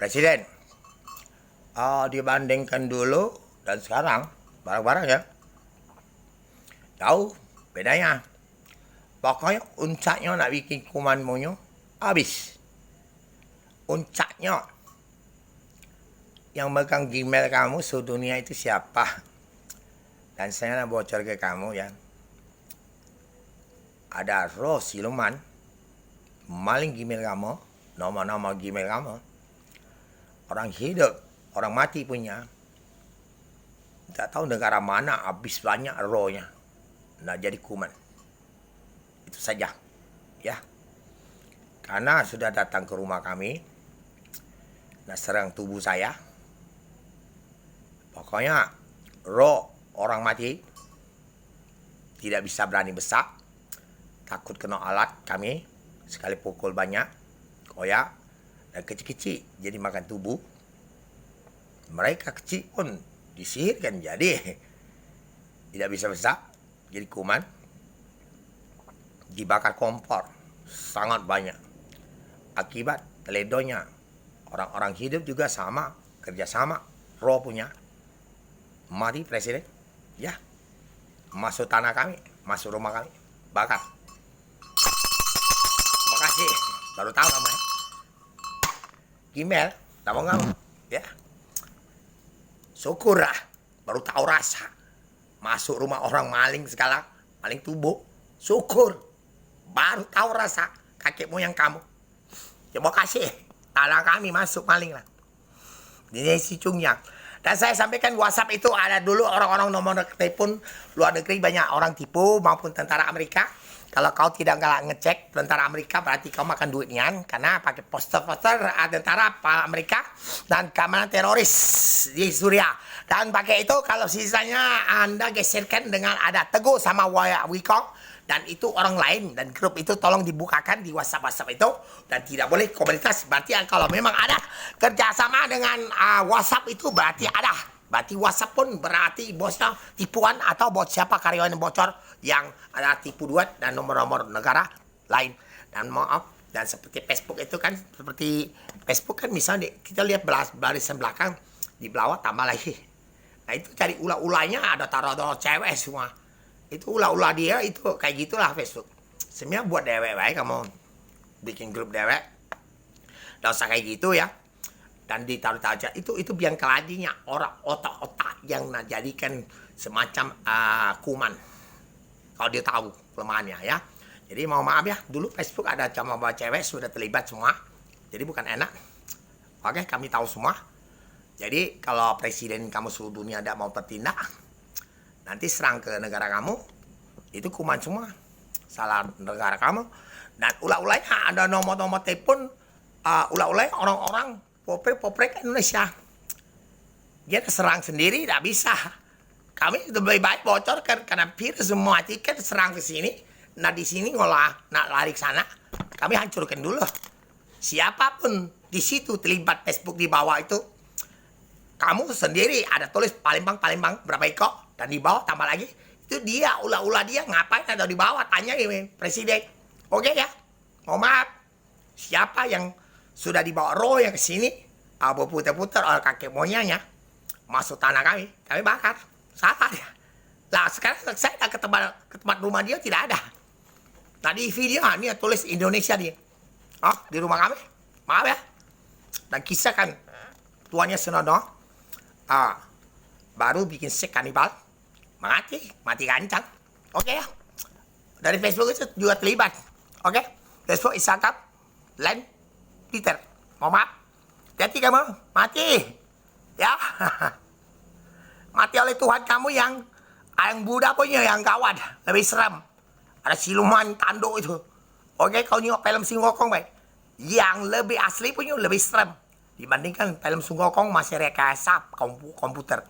Presiden, dibandingkan dulu dan sekarang, barang-barang ya, jauh bedanya. Pokoknya uncaknya nak bikin kuman monyo, habis. Uncaknya, yang megang Gmail kamu sedunia itu siapa? Dan saya nak bocor ke kamu ya. Ada roh siluman, maling Gmail kamu, nomor-nomor Gmail kamu. Orang hidup, orang mati punya. Tak tahu negara mana habis banyak rohnya. Nak jadi kuman. Itu saja. Ya. Karena sudah datang ke rumah kami. Nak serang tubuh saya. Pokoknya roh orang mati tidak bisa berani besar. Takut kena alat kami. Sekali pukul banyak. Koyak. Dan kecil-kecil jadi makan tubuh. Mereka kecil pun disihirkan jadi tidak bisa besar. Jadi kuman. Dibakar kompor. Sangat banyak. Akibat teledonya. Orang-orang hidup juga sama. Kerjasama. Roh punya. Mari presiden. Ya. Masuk tanah kami. Masuk rumah kami. Bakar. Makasih. Baru tahu kamu ya. Gmail. Tahu nggak? Ya. Syukurlah. Baru tahu rasa. Masuk rumah orang maling sekarang. Maling tubuh. Syukur. Baru tahu rasa kakek moyang kamu. Terima kasih. Talang kami masuk maling lah. Ini si Cungnya. Dan saya sampaikan WhatsApp itu ada dulu orang-orang nomor telepon luar negeri banyak orang tipu maupun tentara Amerika. Kalau kau tidak ngecek tentara Amerika berarti kau makan duitnya. Karena pakai poster-poster tentara Amerika dan keamanan teroris di Suriah. Dan pakai itu kalau sisanya Anda geserkan dengan ada Teguh sama Wiko. Dan itu orang lain. Dan grup itu tolong dibukakan di WhatsApp itu. Dan tidak boleh komunitas. Berarti kalau memang ada kerjasama dengan WhatsApp itu berarti ada. Berarti WhatsApp pun berarti bosnya tipuan atau bot siapa karyawan yang bocor yang ada tipu dua dan nomor-nomor negara lain. Dan maaf, dan seperti Facebook itu kan, seperti Facebook kan misalnya kita lihat barisan belakang di bawah tambah lagi. Nah itu cari ulah-ulahnya ada taruh-taruh cewek semua. Itu ulah-ulah dia itu kayak gitulah Facebook. Sebenarnya buat dewek baik kamu bikin grup dewek. Nggak usah kayak gitu ya. Dan ditaruh aja itu biang keladinya orang otak-otak yang jadikan semacam kuman. Kalau dia tahu kelemahannya ya. Jadi mau maaf ya, dulu Facebook ada sama bawa cewek sudah terlibat semua. Jadi bukan enak. Oke, kami tahu semua. Jadi kalau presiden kamu seluruh dunia tidak mau bertindak, nanti serang ke negara kamu, itu kuman semua. Salah negara kamu. Dan ulah-ulahnya ada nomor-nomor telepon, ulah-ulahnya orang-orang poprek Indonesia. Dia serang sendiri tidak bisa. Kami lebih baik bocorkan karena virus semua tiket serang ke sini. Nah di sini ngolah nak lari ke sana, kami hancurkan dulu. Siapapun di situ terlibat Facebook di bawah itu, kamu sendiri ada tulis Palembang berapa ekor dan di bawah tambah lagi. Itu dia ulah-ulah dia ngapain ada di bawah tanya ini presiden. Oke ya, mohon maaf. Siapa yang sudah dibawa roh yang ke sini, putar-putar oleh kakek moyangnya, masuk tanah kami bakar. Salah dia. Lah sekarang saya ke tempat rumah dia tidak ada. Tadi video ini tulis Indonesia dia. Di rumah kami. Maaf ya. Dan kisah kan tuannya senono. Baru bikin sek kanibal. Mati gancang. Oke ya. Dari Facebook itu juga terlibat. Oke. Facebook, Instagram, Line, Twitter. Mohon maaf. Hati kamu. Mati. Ya. Mati oleh Tuhan kamu yang Buddha punya yang gawat. Lebih seram. Ada siluman tanduk itu. Oke, kau nengok film Singgokong baik. Yang lebih asli punya lebih seram. Dibandingkan film Singgokong masih rekayasa komputer.